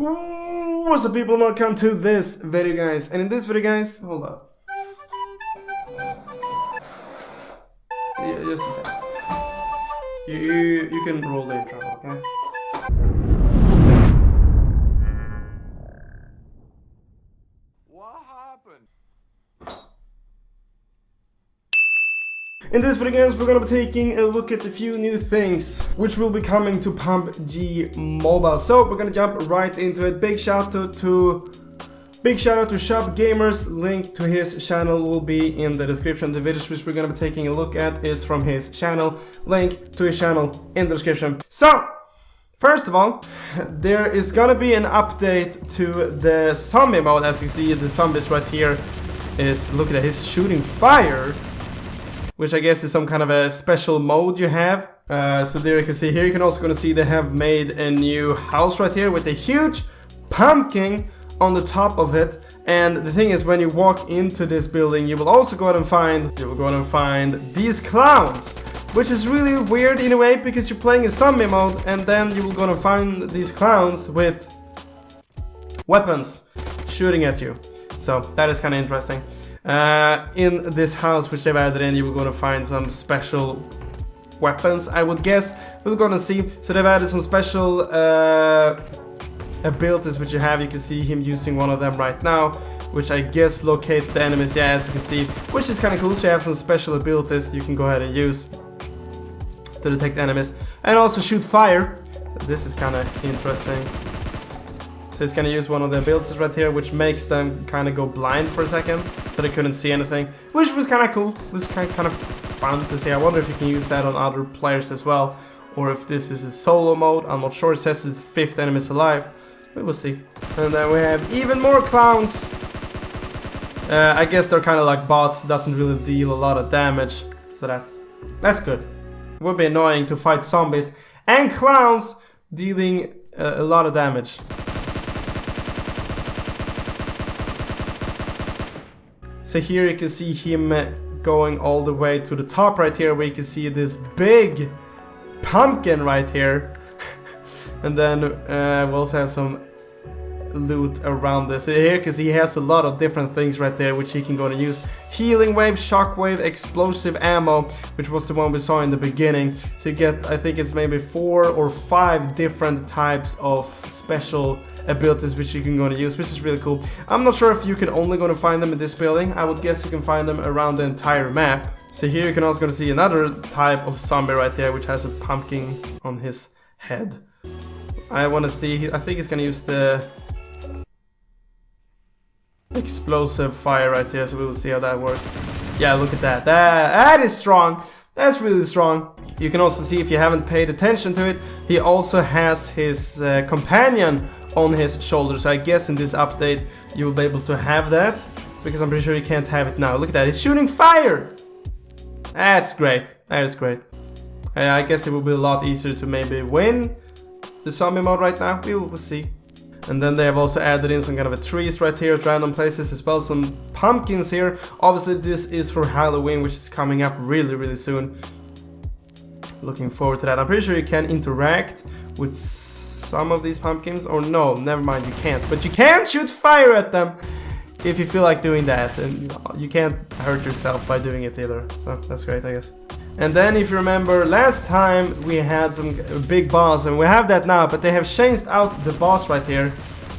Ooh, what's up people, welcome to this video guys. And in this video guys, hold up. Yeah, just a second. You can roll the intro, okay? What happened? In this video guys, we're gonna be taking a look at a few new things which will be coming to PUBG Mobile. So we're gonna jump right into it. Big shout out to ShubhGamerz. Link to his channel will be in the description. The videos which we're gonna be taking a look at is from his channel. Link to his channel in the description. So first of all, there is gonna be an update to the zombie mode. As you see, the zombies right here is, look at that, he's shooting fire, which I guess is some kind of a special mode you have. So there you can see, here you can also gonna see they have made a new house right here with a huge pumpkin on the top of it. And the thing is, when you walk into this building, you will also go out and find these clowns, which is really weird in a way because you're playing a zombie mode and then you will gonna find these clowns with weapons shooting at you. So that is kind of interesting. In this house which they've added in, you will gonna find some special weapons, I would guess. We're gonna see. So they've added some special abilities which you have. You can see him using one of them right now, which I guess locates the enemies. Yeah, as you can see, which is kind of cool. So you have some special abilities you can go ahead and use to detect enemies and also shoot fire. So this is kind of interesting. So he's gonna use one of the abilities right here, which makes them kind of go blind for a second, so they couldn't see anything, which was kind of cool. It was kind of fun to see. I wonder if you can use that on other players as well, or if this is a solo mode. I'm not sure. It says it's 5th enemies alive. We will see. And then we have even more clowns. I guess they're kind of like bots. Doesn't really deal a lot of damage, so that's good. It would be annoying to fight zombies and clowns dealing a lot of damage. So here you can see him going all the way to the top right here, where you can see this big pumpkin right here. And then we also have some loot around this. Here you can see he has a lot of different things right there which he can go and use. Healing wave, shockwave, explosive ammo, which was the one we saw in the beginning. So you get, I think it's maybe 4 or 5 different types of special abilities which you can go and use, which is really cool. I'm not sure if you can only go to find them in this building. I would guess you can find them around the entire map. So here you can also go to see another type of zombie right there, which has a pumpkin on his head. I want to see, I think he's gonna use the explosive fire right there, so we will see how that works. Yeah, look at that. That is strong. That's really strong. You can also see, if you haven't paid attention to it, he also has his companion on his shoulder. So I guess in this update you will be able to have that, because I'm pretty sure you can't have it now. Look at that, he's shooting fire. That's great. That is great. I guess it will be a lot easier to maybe win the zombie mode right now. We will see. And then they have also added in some kind of a trees right here at random places as well, some pumpkins here. Obviously this is for Halloween, which is coming up really soon. Looking forward to that. I'm pretty sure you can interact with some of these pumpkins, or no, never mind, you can't. But you can shoot fire at them if you feel like doing that, and you can't hurt yourself by doing it either. So that's great, I guess. And then if you remember, last time we had some big boss, and we have that now, but they have changed out the boss right here.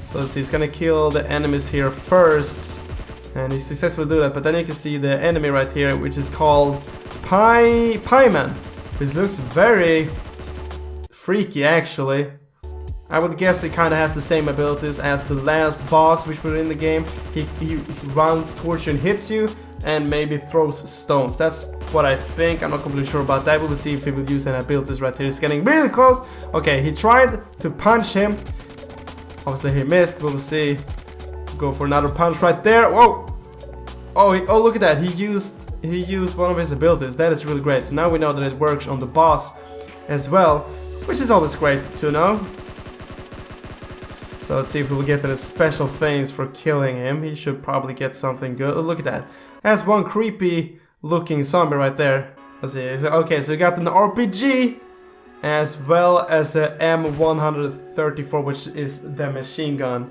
So let's see, he's gonna kill the enemies here first, and he successfully do that. But then you can see the enemy right here, which is called Pieman, which looks very freaky actually. I would guess it kind of has the same abilities as the last boss which were in the game. He runs towards you and hits you, and maybe throws stones. That's what I think. I'm not completely sure about that. We will see if he will use any abilities right here. He's getting really close. Okay, he tried to punch him. Obviously he missed. We will see. Go for another punch right there. Whoa! Oh, look at that. He used one of his abilities. That is really great. So now we know that it works on the boss as well, which is always great to know. So let's see if we will get any special things for killing him. He should probably get something good. Oh, look at that. That's one creepy looking zombie right there. Let's see. Okay, so you got an RPG as well as a M134, which is the machine gun.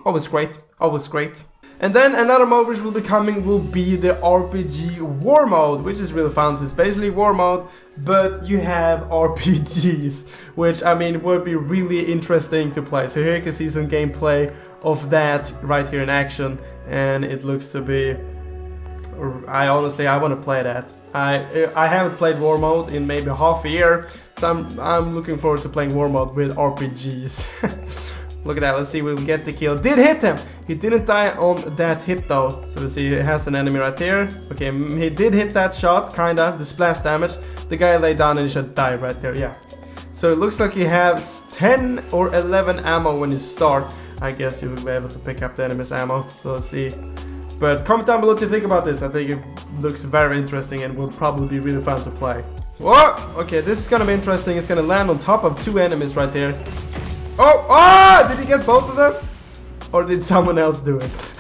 Always great, always great. And then another mode which will be coming will be the RPG War mode, which is really fun. So it's basically War mode, but you have RPGs, which I mean would be really interesting to play. So here you can see some gameplay of that right here in action, and it looks to be. I honestly want to play that. I haven't played War mode in maybe half a year, so I'm looking forward to playing War mode with RPGs. Look at that, let's see, we'll get the kill. Did hit him! He didn't die on that hit though. So we see he has an enemy right here. Okay, he did hit that shot, kinda, the splash damage. The guy lay down and he should die right there, yeah. So it looks like he has 10 or 11 ammo when you start. I guess you will be able to pick up the enemy's ammo, so let's see. But comment down below what you think about this. I think it looks very interesting and will probably be really fun to play. Whoa! Okay, this is gonna be interesting. It's gonna land on top of 2 enemies right there. Oh! Oh! Did he get both of them? Or did someone else do it?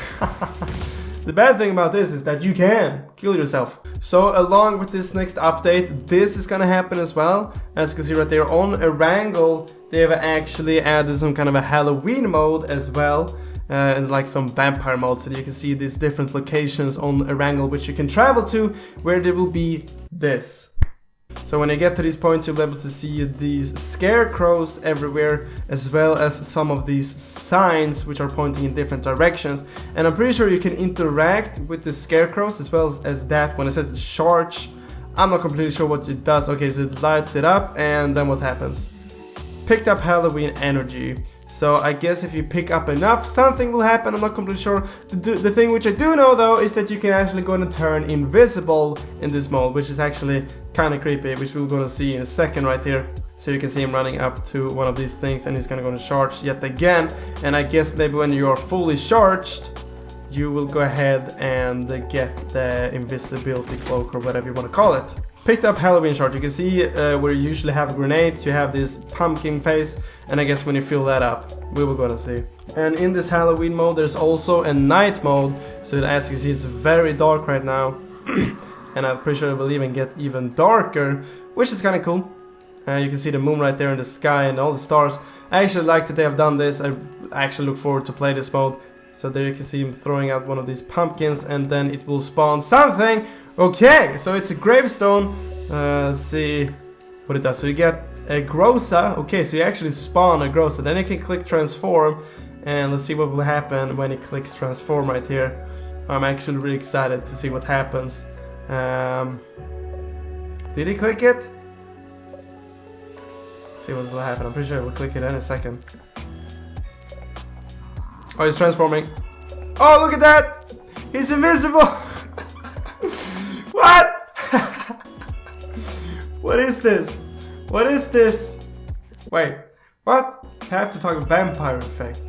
The bad thing about this is that you can kill yourself. So along with this next update, this is gonna happen as well. As you can see right there on Erangel, they have actually added some kind of a Halloween mode as well. And like some vampire mode, so you can see these different locations on Erangel which you can travel to, where there will be this. So when you get to these points, you'll be able to see these scarecrows everywhere, as well as some of these signs which are pointing in different directions. And I'm pretty sure you can interact with the scarecrows as well as that. When it says charge, I'm not completely sure what it does. Okay, so it lights it up, and then what happens? Picked up Halloween energy. So I guess if you pick up enough, something will happen. I'm not completely sure. The thing which I do know though is that you can actually go and turn invisible in this mode, which is actually kind of creepy, which we're going to see in a second right here. So you can see him running up to one of these things, and he's going to go to charge yet again. And I guess maybe when you're fully charged, you will go ahead and get the invisibility cloak or whatever you want to call it. Picked up Halloween shard. You can see where you usually have grenades, you have this pumpkin face, and I guess when you fill that up, we will gonna see. And in this Halloween mode, there's also a night mode, so as you see, it's very dark right now, and I'm pretty sure it will even get even darker, which is kind of cool. You can see the moon right there in the sky and all the stars. I actually like that they have done this. I actually look forward to play this mode. So there you can see him throwing out one of these pumpkins, and then it will spawn something. Okay, so it's a gravestone. Let's see what it does. So you get a Groza. Okay, so you actually spawn a Groza. Then you can click transform, and let's see what will happen when he clicks transform right here. I'm actually really excited to see what happens. Did he click it? Let's see what will happen. I'm pretty sure we'll click it in a second. Oh, he's transforming. Oh, look at that! He's invisible! What? What is this? What is this? Wait, what? I have to talk vampire effect.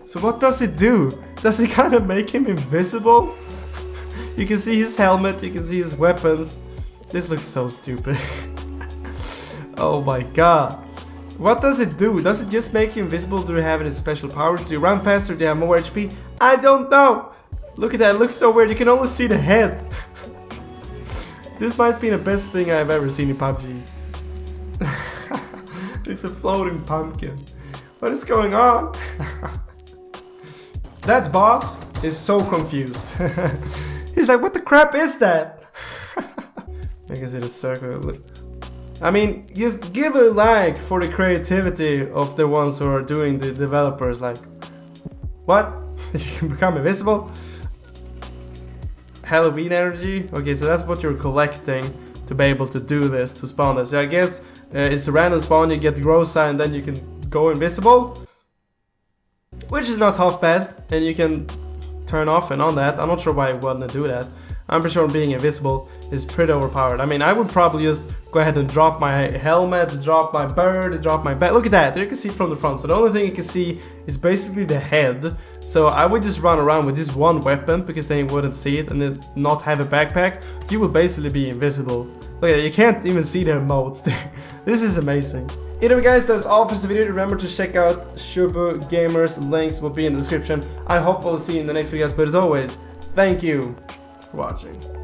So what does it do? Does it kind of make him invisible? You can see his helmet, you can see his weapons. This looks so stupid. Oh my god. What does it do? Does it just make you invisible? Do you have any special powers? Do you run faster? Do you have more HP? I don't know! Look at that, it looks so weird. You can only see the head. This might be the best thing I've ever seen in PUBG. It's a floating pumpkin. What is going on? That bot is so confused. He's like, what the crap is that? I can see the circle. Look. I mean, just give a like for the creativity of the ones who are doing the developers. Like, what? You can become invisible? Halloween energy? Okay, so that's what you're collecting to be able to do this, to spawn this. So I guess it's a random spawn, you get Groza and then you can go invisible. Which is not half bad, and you can turn off and on that. I'm not sure why I want to do that. I'm pretty sure being invisible is pretty overpowered. I mean, I would probably just go ahead and drop my helmet, drop my bird, drop my bat. Look at that, there you can see it from the front. So the only thing you can see is basically the head. So I would just run around with this one weapon, because then you wouldn't see it, and then not have a backpack. You would basically be invisible. Look at that, you can't even see the emotes there. This is amazing. Anyway guys, that's all for this video. Remember to check out ShubhGamerz, links will be in the description. I hope we'll see you in the next videos, but as always, thank you for watching.